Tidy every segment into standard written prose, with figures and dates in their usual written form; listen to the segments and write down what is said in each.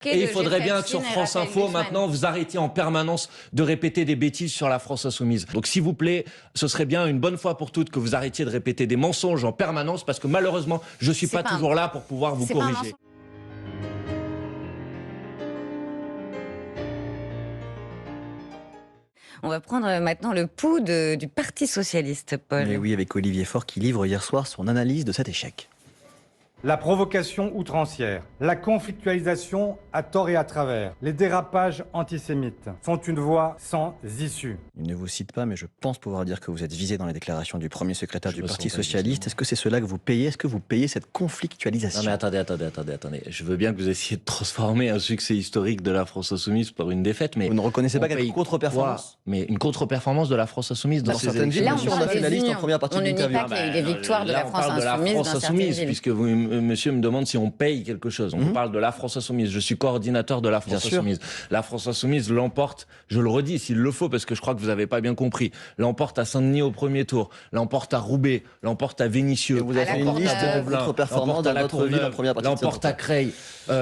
Et il faudrait bien que sur France Info, maintenant, vous arrêtiez en permanence de répéter des bêtises sur la France Insoumise. Donc, s'il vous plaît, ce serait bien, une bonne fois pour toutes, que vous arrêtiez de répéter des mensonges en permanence, parce que malheureusement, je ne suis pas toujours là pour pouvoir vous corriger. On va prendre maintenant le pouls du Parti Socialiste, Paul. Mais oui, avec Olivier Faure qui livre hier soir son analyse de cet échec. La provocation outrancière, la conflictualisation à tort et à travers, les dérapages antisémites sont une voie sans issue. Il ne vous cite pas, mais je pense pouvoir dire que vous êtes visé dans les déclarations du premier secrétaire du Parti Socialiste. Est-ce que c'est cela que vous payez? Est-ce que vous payez cette conflictualisation? Non mais attendez. Je veux bien que vous essayiez de transformer un succès historique de la France Insoumise par une défaite, mais... Vous ne reconnaissez pas quelques contre-performances? Mais une contre-performance de la France Insoumise dans certaines villes. Là, on a fait la liste en première partie de l'interview. On ne nie pas qu'il y a eu des victoires de la France Insoumise dans certaines villes. Puisque monsieur me demande si on paye quelque chose. On parle de la France Insoumise. Je suis coordinateur de la France Insoumise. La France Insoumise l'emporte, je le redis s'il le faut, parce que je crois que vous n'avez pas bien compris, l'emporte à Saint-Denis au premier tour, l'emporte à Roubaix, l'emporte à Vénissieux. Et vous avez fait une liste de votre performance dans votre ville en première partie. L'emporte à Creil.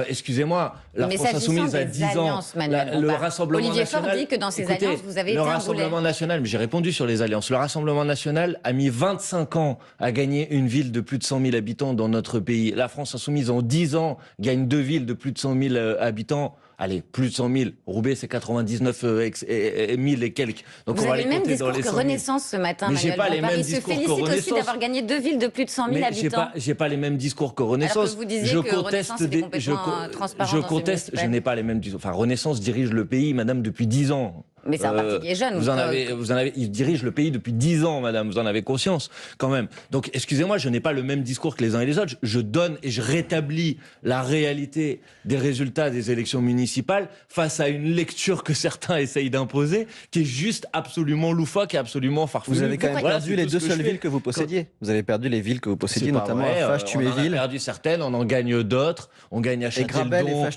Excusez-moi, la France Insoumise a 10 ans. Le Rassemblement Olivier National... Faure dit que dans ces alliances, vous avez été un boulet. Le Rassemblement National, mais j'ai répondu sur les alliances. Le Rassemblement National a mis 25 ans à gagner une ville de plus de 100 000 habitants dans notre pays. La France Insoumise, en 10 ans, gagne 2 villes de plus de 100 000 habitants. Allez, plus de 100 000. Roubaix, c'est 99 000 et quelques. Donc vous on va avez les le même compter dans discours les que 100 000. Renaissance ce matin, mais j'ai pas les mêmes discours que Renaissance. Il se félicite aussi d'avoir gagné 2 villes de plus de 100 000 habitants. J'ai pas les mêmes discours que Renaissance. Alors que vous disiez que Renaissance était complètement transparent dans ce conteste, je n'ai pas les mêmes discours. Enfin, Renaissance dirige le pays, madame, depuis 10 ans. Mais c'est un parti qui est jeune. Il dirige le pays depuis 10 ans, madame, vous en avez conscience, quand même. Donc, excusez-moi, je n'ai pas le même discours que les uns et les autres. Je donne et je rétablis la réalité des résultats des élections municipales face à une lecture que certains essayent d'imposer, qui est juste absolument loufoque et absolument farfelue. Vous avez quand même perdu les deux seules villes que vous possédiez. Vous avez perdu les villes que vous possédiez, notamment à Fâche-Tuméville. On a perdu certaines, on en gagne d'autres. On gagne à Châteldon.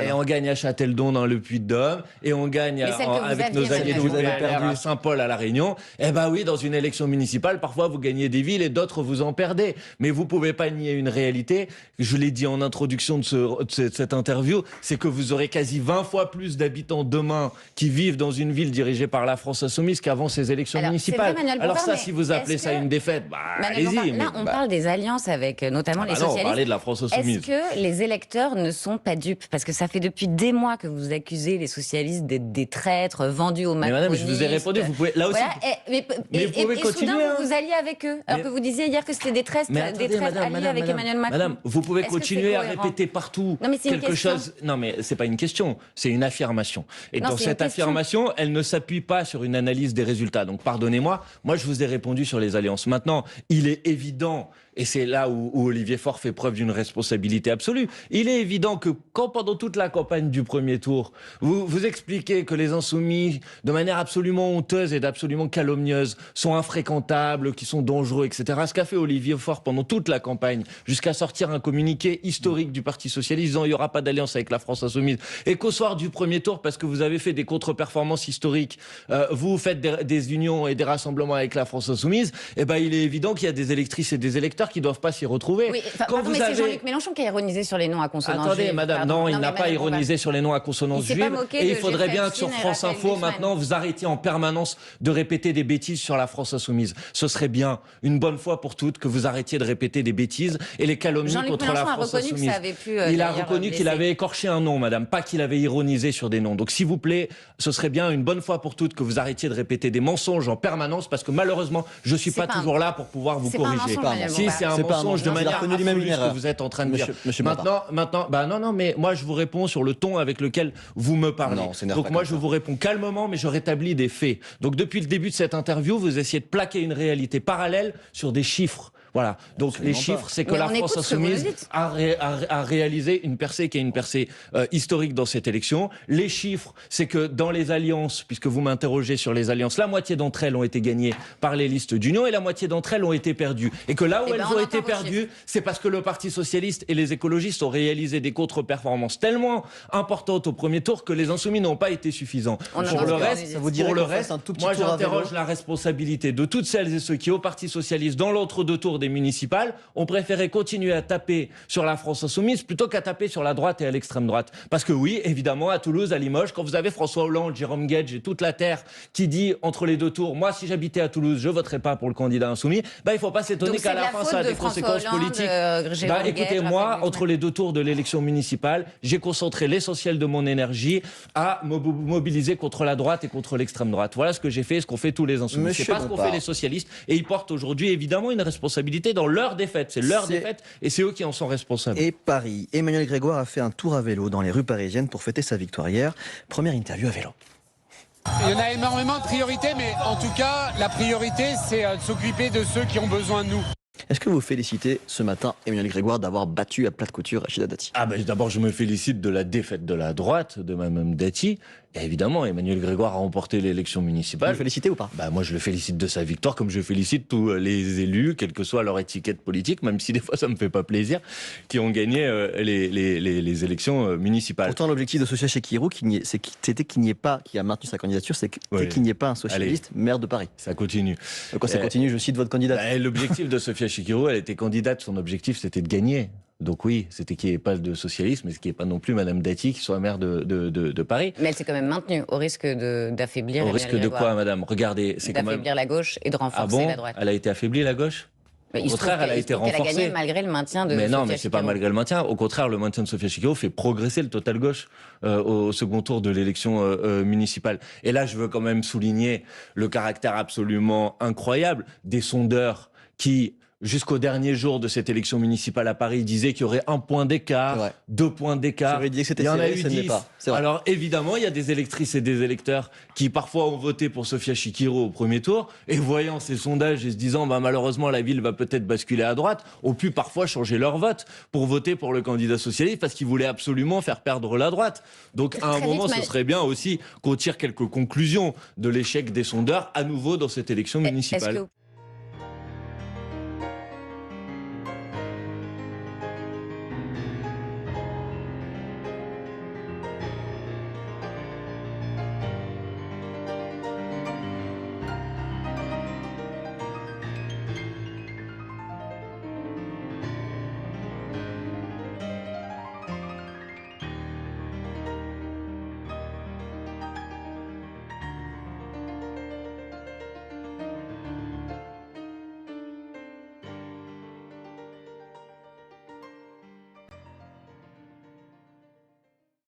Et on gagne à Châteldon dans le Puy-de-Dôme. Et on gagne avec nos alliés du PLR à Saint-Paul à La Réunion. Eh ben oui, dans une élection municipale, parfois vous gagnez des villes et d'autres vous en perdez. Mais vous pouvez pas nier une réalité. Je l'ai dit en introduction de cette interview, c'est que vous aurez quasi 20 fois plus d'habitants demain qui vivent dans une ville dirigée par la France Insoumise qu'avant ces élections municipales. Alors ça, si vous appelez ça une défaite, allez-y. Là, on parle des alliances avec notamment les socialistes. On parlait de la France Insoumise. Est-ce que les électeurs ne sont pas dupes? Parce que ça fait depuis des mois que vous accusez les socialistes d'être des traîtres vendus aux macronistes. Mais madame, je vous ai répondu, vous pouvez là aussi. Voilà, mais vous pouvez continuer. Soudain, vous alliez avec eux. Alors que vous disiez hier que c'était des traîtres alliés avec Emmanuel Macron. Madame, vous pouvez continuer à répéter partout quelque chose. Non, mais c'est pas une question, c'est une affirmation. Et dans cette affirmation, elle ne s'appuie pas sur une analyse des résultats. Donc pardonnez-moi, moi je vous ai répondu sur les alliances. Maintenant, il est évident, et c'est là où Olivier Faure fait preuve d'une responsabilité absolue, il est évident que quand pendant toute la campagne du premier tour, vous expliquez que les Insoumis, de manière absolument honteuse et absolument calomnieuse, sont infréquentables, qui sont dangereux, etc. Ce qu'a fait Olivier Faure pendant toute la campagne, jusqu'à sortir un communiqué historique du Parti Socialiste disant il n'y aura pas d'alliance avec la France Insoumise, et qu'au soir du premier tour, parce que vous avez fait des contre-performances historiques, vous faites des unions et des rassemblements avec la France Insoumise, eh ben il est évident qu'il y a des électrices et des électeurs qui ne doivent pas s'y retrouver. Oui, mais c'est Jean-Luc Mélenchon qui a ironisé sur les noms à consonance juive. Attendez, madame, il n'a pas ironisé sur les noms à consonance juive. Et il faudrait bien que sur France Info, maintenant, vous arrêtiez en permanence de répéter des bêtises sur la France Insoumise. Ce serait bien, une bonne fois pour toutes, que vous arrêtiez de répéter des bêtises et les calomnies contre la France Insoumise. Il a reconnu qu'il avait écorché un nom, madame, pas qu'il avait ironisé sur des noms. Donc s'il vous plaît, ce serait bien, une bonne fois pour toutes, que vous arrêtiez de répéter des mensonges en permanence, parce que malheureusement, je ne suis pas toujours là pour pouvoir vous corriger. Si c'est un mensonge de manière absolue que vous êtes en train de dire. Maintenant, non, mais moi je vous réponds sur le ton avec lequel vous me parlez. Donc moi je vous réponds calmement, mais je rétablis des faits. Donc depuis le début de cette interview, vous essayez de plaquer une réalité parallèle sur des chiffres. Voilà. Donc les chiffres, c'est que la France Insoumise a réalisé une percée qui est une percée historique dans cette élection. Les chiffres, c'est que dans les alliances, puisque vous m'interrogez sur les alliances, la moitié d'entre elles ont été gagnées par les listes d'union et la moitié d'entre elles ont été perdues. Et que là où elles ont été perdues, c'est parce que le Parti Socialiste et les écologistes ont réalisé des contre-performances tellement importantes au premier tour que les Insoumis n'ont pas été suffisants. Pour le reste, moi j'interroge la responsabilité de toutes celles et ceux qui, au Parti Socialiste, dans l'entre-deux tours des municipales, ont préféré continuer à taper sur la France insoumise plutôt qu'à taper sur la droite et à l'extrême droite. Parce que oui, évidemment, à Toulouse, à Limoges, quand vous avez François Hollande, Jérôme Guedj et toute la terre qui dit entre les deux tours, moi si j'habitais à Toulouse, je voterais pas pour le candidat insoumis, il ne faut pas s'étonner qu'à la fin ça a des conséquences politiques. Écoutez, moi, entre les deux tours de l'élection municipale, j'ai concentré l'essentiel de mon énergie à mobiliser contre la droite et contre l'extrême droite. Voilà ce que j'ai fait, ce qu'ont fait tous les insoumis. C'est pas ce qu'ont fait les socialistes. Et ils portent aujourd'hui évidemment une responsabilité dans leur défaite. C'est leur défaite et c'est eux qui en sont responsables. Et Paris. Emmanuel Grégoire a fait un tour à vélo dans les rues parisiennes pour fêter sa victoire hier. Première interview à vélo. Il y en a énormément de priorités, mais en tout cas, la priorité, c'est de s'occuper de ceux qui ont besoin de nous. Est-ce que vous félicitez ce matin Emmanuel Grégoire d'avoir battu à plat de couture Rachida Dati? D'abord, je me félicite de la défaite de la droite, de Mme Dati. Et évidemment, Emmanuel Grégoire a remporté l'élection municipale. Vous le félicitez ou pas? Moi, je le félicite de sa victoire, comme je félicite tous les élus, quelle que soit leur étiquette politique, même si des fois ça me fait pas plaisir, qui ont gagné les élections municipales. Pourtant, l'objectif de Sophia Chekirou, c'était qu'il n'y ait pas, qui a maintenu sa candidature, c'était qu'il n'y ait pas un socialiste maire de Paris. Ça continue. Quoi, ça continue? Je cite votre candidate. L'objectif de Sophia Chekirou, elle était candidate, son objectif c'était de gagner. Donc oui, c'était qu'il n'y ait pas de socialisme, mais qu'il n'y ait pas non plus Mme Dati qui soit maire de Paris. Mais elle s'est quand même maintenue, au risque d'affaiblir. Au risque de quoi, madame? Regardez, c'est quand même... D'affaiblir la gauche et de renforcer la droite. Elle a été affaiblie, la gauche? Au contraire, elle a été renforcée. Elle a gagné malgré le maintien de Sophia Chekirou. Mais c'est pas malgré le maintien. Au contraire, le maintien de Sophia Chekirou fait progresser le total gauche au second tour de l'élection municipale. Et là, je veux quand même souligner le caractère absolument incroyable des sondeurs qui... jusqu'au dernier jour de cette élection municipale à Paris, il disait qu'il y aurait 1 point d'écart, 2 points d'écart. Il y en a eu 10. Alors évidemment, il y a des électrices et des électeurs qui parfois ont voté pour Sophia Chekirou au premier tour et voyant ces sondages et se disant malheureusement la ville va peut-être basculer à droite, ont pu parfois changer leur vote pour voter pour le candidat socialiste parce qu'ils voulaient absolument faire perdre la droite. Donc à un moment, ce serait bien aussi qu'on tire quelques conclusions de l'échec des sondeurs à nouveau dans cette élection municipale.